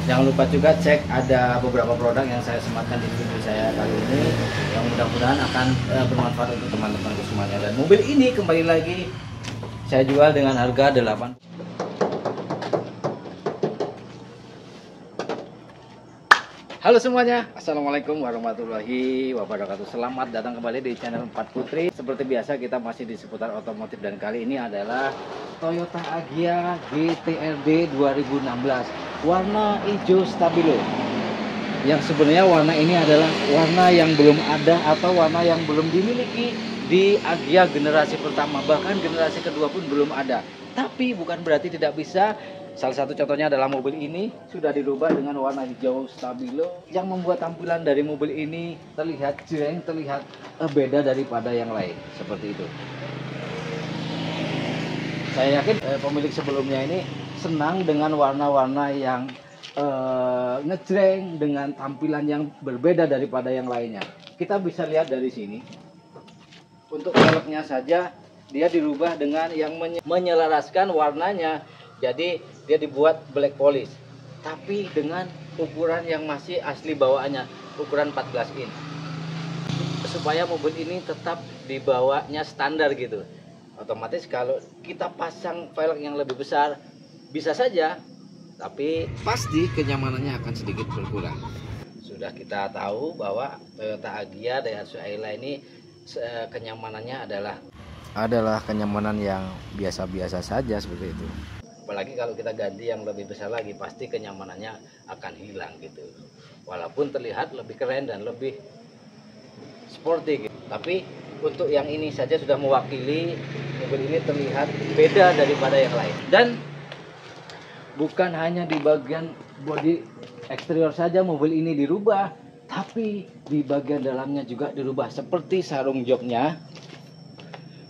Jangan lupa juga cek ada beberapa produk yang saya sematkan di video saya kali ini yang mudah-mudahan akan bermanfaat untuk teman-teman semuanya. Dan mobil ini kembali lagi saya jual dengan harga 8. Halo semuanya, assalamualaikum warahmatullahi wabarakatuh. Selamat datang kembali di channel 4 Putri. Seperti biasa kita masih di seputar otomotif dan kali ini adalah Toyota Agya GT-RD 2016 warna hijau stabilo. Yang sebenarnya warna ini adalah warna yang belum ada atau warna yang belum dimiliki di Agya generasi pertama, bahkan generasi kedua pun belum ada. Tapi bukan berarti tidak bisa. Salah satu contohnya adalah mobil ini sudah dirubah dengan warna hijau stabilo yang membuat tampilan dari mobil ini terlihat jreng, terlihat beda daripada yang lain. Seperti itu. Saya yakin pemilik sebelumnya ini senang dengan warna-warna yang ngejreng dengan tampilan yang berbeda daripada yang lainnya. Kita bisa lihat dari sini. Untuk velgnya saja dia dirubah dengan yang menyelaraskan warnanya. Jadi dia dibuat black polish, tapi dengan ukuran yang masih asli bawaannya, ukuran 14 in. Supaya mobil ini tetap dibawanya standar gitu. Otomatis kalau kita pasang velg yang lebih besar bisa saja, tapi pasti kenyamanannya akan sedikit berkurang. Sudah kita tahu bahwa Toyota Agya Daihatsu Ayla ini kenyamanannya adalah kenyamanan yang biasa-biasa saja seperti itu. Apalagi kalau kita ganti yang lebih besar lagi, pasti kenyamanannya akan hilang gitu. Walaupun terlihat lebih keren dan lebih sporty gitu. Tapi untuk yang ini saja sudah mewakili mobil ini terlihat beda daripada yang lain. Dan bukan hanya di bagian bodi eksterior saja mobil ini dirubah, tapi di bagian dalamnya juga dirubah. Seperti sarung joknya.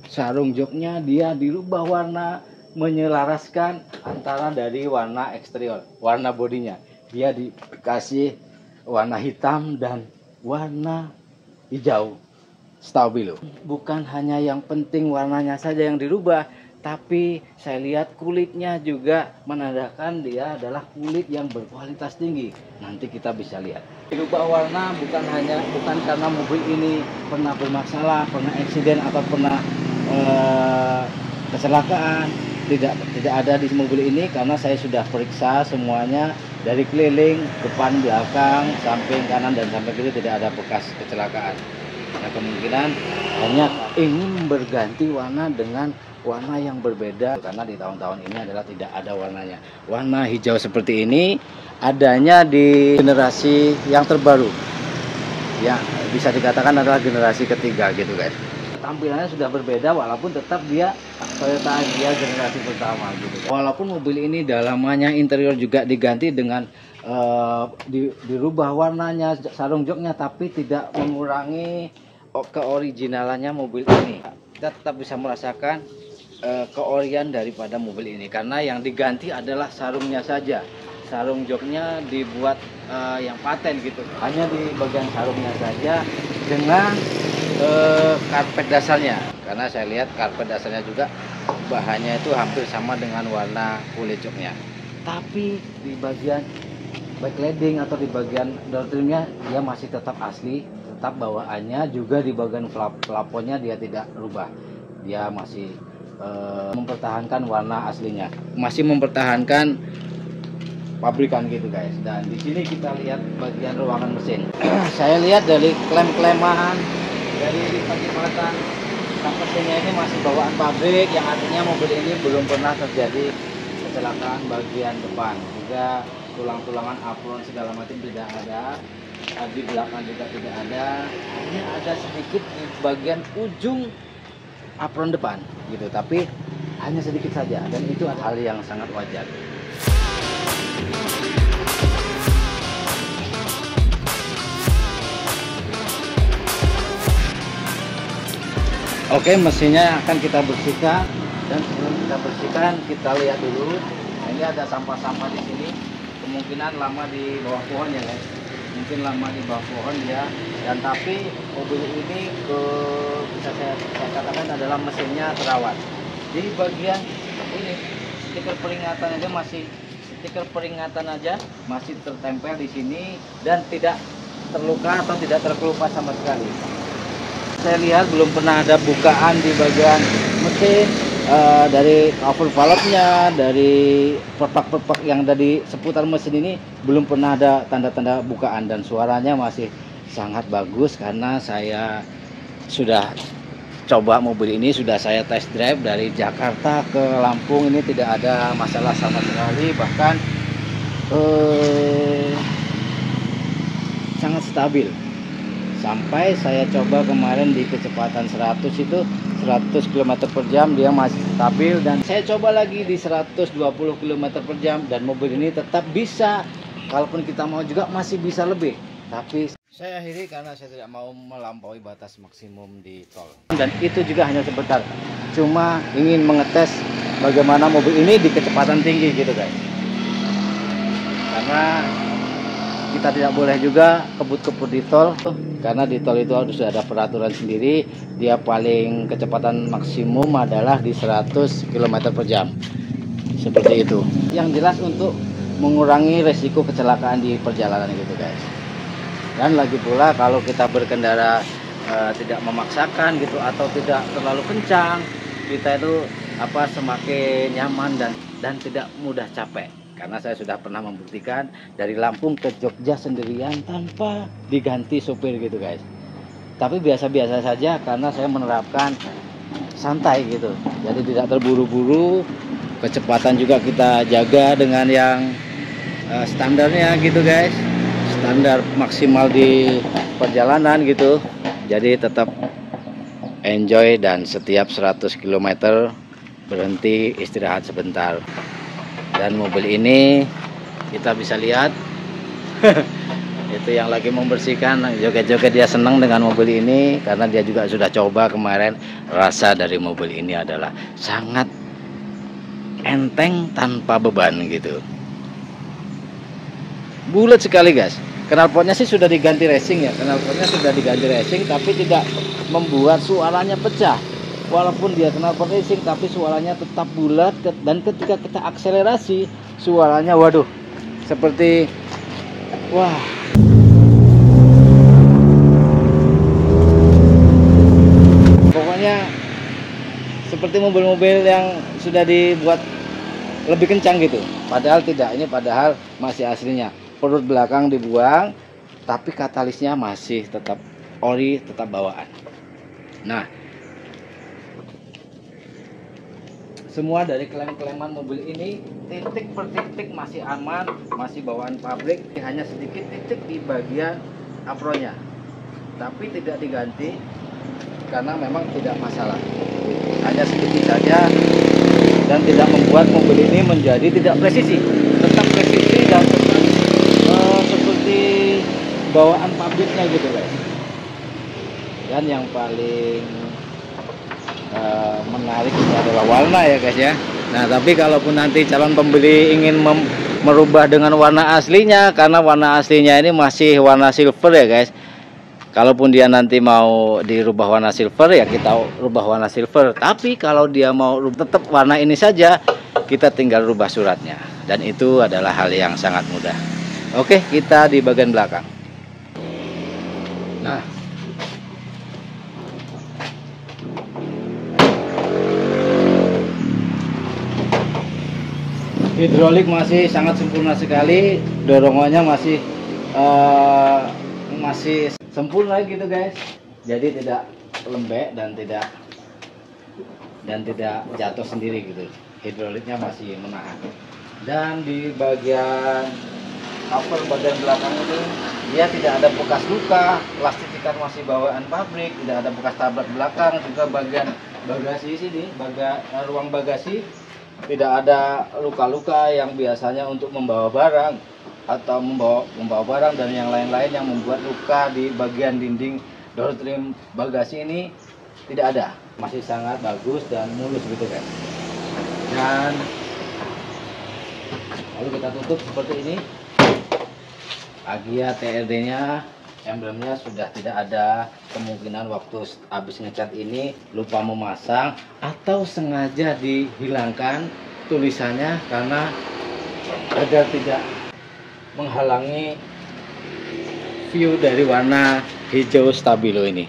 Sarung joknya dia dirubah warna menyelaraskan antara dari warna eksterior, warna bodinya. Dia dikasih warna hitam dan warna hijau stabilo. Bukan hanya yang penting warnanya saja yang dirubah, tapi saya lihat kulitnya juga menandakan dia adalah kulit yang berkualitas tinggi. Nanti kita bisa lihat. Dirubah warna bukan karena mobil ini pernah bermasalah, pernah eksiden atau pernah kecelakaan. Tidak ada di mobil ini karena saya sudah periksa semuanya dari keliling, depan, belakang, samping kanan dan samping kiri tidak ada bekas kecelakaan. Nah, kemungkinan hanya ingin berganti warna dengan warna yang berbeda karena di tahun-tahun ini adalah tidak ada warnanya. Warna hijau seperti ini adanya di generasi yang terbaru. Ya, bisa dikatakan adalah generasi ketiga gitu guys. Tampilannya sudah berbeda walaupun tetap dia Toyota Agya generasi pertama gitu. Walaupun mobil ini dalamannya interior juga diganti dengan dirubah warnanya, sarung joknya, tapi tidak mengurangi keoriginalannya mobil ini. Kita tetap bisa merasakan keorian daripada mobil ini karena yang diganti adalah sarungnya saja. Sarung joknya dibuat yang paten gitu. Hanya di bagian sarungnya saja dengan karpet dasarnya, karena saya lihat karpet dasarnya juga bahannya itu hampir sama dengan warna kulit joknya. Tapi di bagian backlighting atau di bagian door trimnya dia masih tetap asli, tetap bawaannya. Juga di bagian plafonnya dia tidak rubah, dia masih mempertahankan warna aslinya, masih mempertahankan pabrikan gitu guys. Dan di sini kita lihat bagian ruangan mesin. Saya lihat dari klem-kleman, dari lipatan mesinnya ini masih bawaan pabrik, yang artinya mobil ini belum pernah terjadi kecelakaan bagian depan. Juga tulang-tulangan apron segala macam tidak ada, di belakang juga tidak ada. Hanya ada sedikit di bagian ujung apron depan gitu, tapi hanya sedikit saja dan itu hal yang sangat wajar. Oke, mesinnya akan kita bersihkan, dan sebelum kita bersihkan kita lihat dulu. Nah, ini ada sampah-sampah di sini. Kemungkinan lama di bawah pohon ya guys. Mungkin lama di bawah pohon ya. Dan tapi mobil ini bisa saya katakan adalah mesinnya terawat. Di bagian ini stiker peringatan aja masih stiker peringatan aja masih tertempel di sini dan tidak terluka atau tidak terkelupas sama sekali. Saya lihat belum pernah ada bukaan di bagian mesin, dari cover valve-nya, dari perpak-perpak yang ada di seputar mesin ini belum pernah ada tanda-tanda bukaan, dan suaranya masih sangat bagus karena saya sudah coba mobil ini, sudah saya test drive dari Jakarta ke Lampung, ini tidak ada masalah sama sekali, bahkan sangat stabil. Sampai saya coba kemarin di kecepatan 100 itu 100 km per jam dia masih stabil, dan saya coba lagi di 120 km per jam dan mobil ini tetap bisa, kalaupun kita mau juga masih bisa lebih. Tapi saya akhiri karena saya tidak mau melampaui batas maksimum di tol, dan itu juga hanya sebentar, cuma ingin mengetes bagaimana mobil ini di kecepatan tinggi gitu guys, karena kita tidak boleh juga kebut-kebut di tol, karena di tol itu harus ada peraturan sendiri. Dia paling kecepatan maksimum adalah di 100 km per jam, seperti itu. Yang jelas untuk mengurangi resiko kecelakaan di perjalanan gitu guys. Dan lagi pula kalau kita berkendara tidak memaksakan gitu atau tidak terlalu kencang, kita itu semakin nyaman dan tidak mudah capek. Karena saya sudah pernah membuktikan dari Lampung ke Jogja sendirian tanpa diganti sopir gitu guys. Tapi biasa-biasa saja karena saya menerapkan santai gitu. Jadi tidak terburu-buru, kecepatan juga kita jaga dengan yang standarnya gitu guys. Standar maksimal di perjalanan gitu. Jadi tetap enjoy, dan setiap 100 km berhenti istirahat sebentar. Dan mobil ini kita bisa lihat itu yang lagi membersihkan, joget-joget, dia senang dengan mobil ini karena dia juga sudah coba kemarin. Rasa dari mobil ini adalah sangat enteng tanpa beban gitu, bulat sekali guys. Knalpotnya sih sudah diganti racing ya, knalpotnya sudah diganti racing, tapi tidak membuat suaranya pecah. Walaupun dia knalpot racing, tapi suaranya tetap bulat, dan ketika kita akselerasi suaranya waduh seperti wah. Pokoknya seperti mobil-mobil yang sudah dibuat lebih kencang gitu. Padahal tidak, ini padahal masih aslinya. Perut belakang dibuang, tapi katalisnya masih tetap ori, tetap bawaan. Nah, semua dari klaim-klaiman mobil ini titik per titik masih aman, masih bawaan pabrik. Hanya sedikit titik di bagian apronnya, tapi tidak diganti karena memang tidak masalah. Hanya sedikit saja dan tidak membuat mobil ini menjadi tidak presisi. Tetap presisi dan tetap seperti bawaan pabriknya gitu guys. Dan yang paling menarik itu adalah warna ya guys ya. Nah, tapi kalaupun nanti calon pembeli ingin merubah dengan warna aslinya, karena warna aslinya ini masih warna silver ya guys. Kalaupun dia nanti mau dirubah warna silver, ya kita rubah warna silver. Tapi kalau dia mau tetap warna ini saja, kita tinggal rubah suratnya. Dan itu adalah hal yang sangat mudah. Oke, kita di bagian belakang. Nah, hidrolik masih sangat sempurna sekali, dorongannya masih sempurna gitu guys. Jadi tidak lembek dan tidak jatuh sendiri gitu. Hidroliknya masih menahan. Dan di bagian cover bagian belakang ini dia tidak ada bekas luka, plastikan masih bawaan pabrik, tidak ada bekas tabrak belakang. Juga bagian bagasi sini, ruang bagasi tidak ada luka-luka yang biasanya untuk membawa barang atau membawa barang dan yang lain-lain yang membuat luka di bagian dinding door trim bagasi ini tidak ada. Masih sangat bagus dan mulus gitu kan. Dan lalu kita tutup seperti ini. Agia TRD-nya, emblemnya sudah tidak ada. Kemungkinan waktu habis ngecat ini lupa memasang atau sengaja dihilangkan tulisannya karena agar tidak menghalangi view dari warna hijau stabilo ini.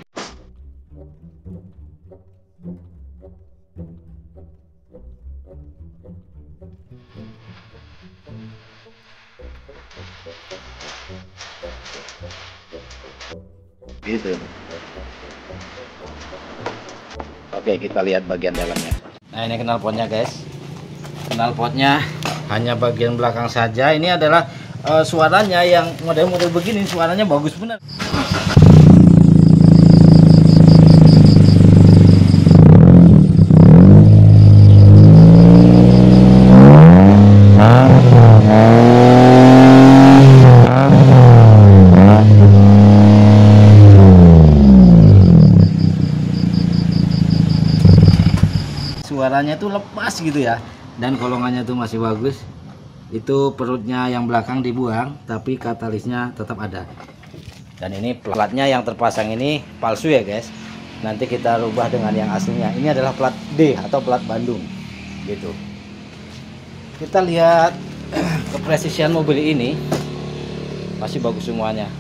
Gitu. Oke, kita lihat bagian dalamnya. Nah, ini knalpotnya guys. Knalpotnya hanya bagian belakang saja. Ini adalah suaranya yang model-model begini, suaranya bagus benar. Suaranya tuh lepas gitu ya, dan kolongannya tuh masih bagus. Itu perutnya yang belakang dibuang, tapi katalisnya tetap ada. Dan ini platnya yang terpasang ini palsu ya guys. Nanti kita rubah dengan yang aslinya. Ini adalah plat D atau plat Bandung gitu. Kita lihat kepresisian mobil ini masih bagus semuanya.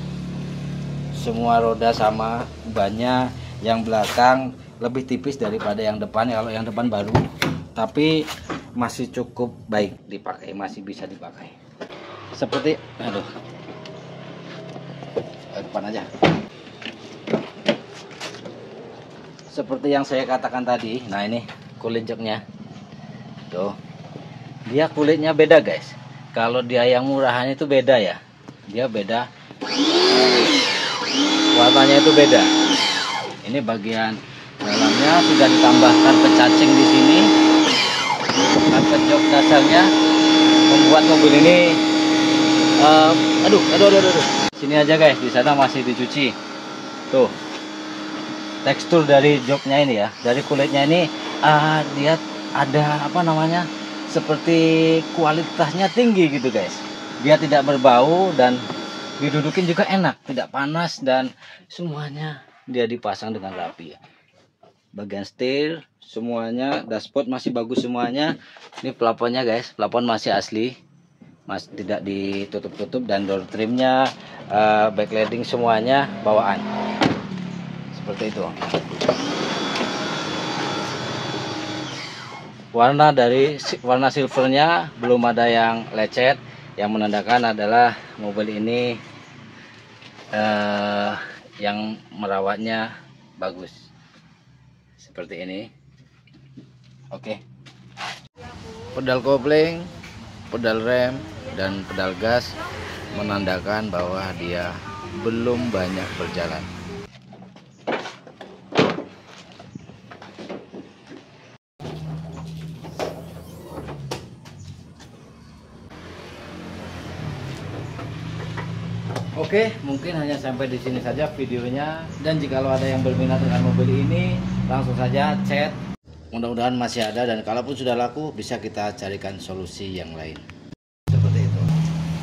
Semua roda sama, bannya yang belakang lebih tipis daripada yang depan. Kalau yang depan baru, tapi masih cukup baik dipakai, masih bisa dipakai. Seperti depan aja. Seperti yang saya katakan tadi. Nah, ini kulit joknya tuh, dia kulitnya beda guys. Kalau dia yang murahan itu beda ya, dia beda, warnanya itu beda. Ini bagian dalamnya sudah ditambahkan pecacing di sini. Angkat jok dasarnya membuat mobil ini aduh. Sini aja guys, di sana masih dicuci. Tuh, tekstur dari joknya ini ya, dari kulitnya ini dia ada apa namanya, seperti kualitasnya tinggi gitu guys. Dia tidak berbau dan didudukin juga enak, tidak panas, dan semuanya dia dipasang dengan rapi ya. Bagian setir semuanya, dashboard masih bagus semuanya. Ini plafonnya guys, plafon masih asli, masih tidak ditutup-tutup, dan door trimnya, backlighting semuanya bawaan seperti itu. Warna dari warna silvernya belum ada yang lecet, yang menandakan adalah mobil ini yang merawatnya bagus seperti ini. Oke. Pedal kopling, pedal rem, dan pedal gas menandakan bahwa dia belum banyak berjalan. Oke, mungkin hanya sampai di sini saja videonya. Dan jikalau ada yang berminat dengan mobil ini, langsung saja chat. Mudah-mudahan masih ada, dan kalaupun sudah laku bisa kita carikan solusi yang lain. Seperti itu.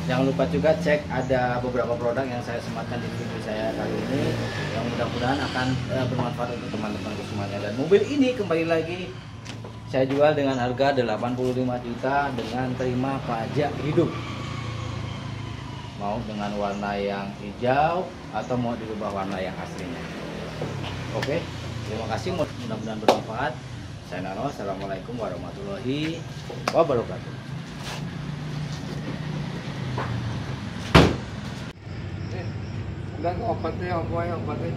Jangan lupa juga cek, ada beberapa produk yang saya sematkan di video saya kali ini, yang mudah-mudahan akan bermanfaat untuk teman-teman semuanya. Dan mobil ini kembali lagi saya jual dengan harga 85 juta dengan terima pajak hidup. Mau dengan warna yang hijau atau mau dirubah warna yang aslinya. Oke, terima kasih, mudah-mudahan bermanfaat. Saya Nano, assalamualaikum warahmatullahi wabarakatuh. Dan obatnya apa ya obatnya?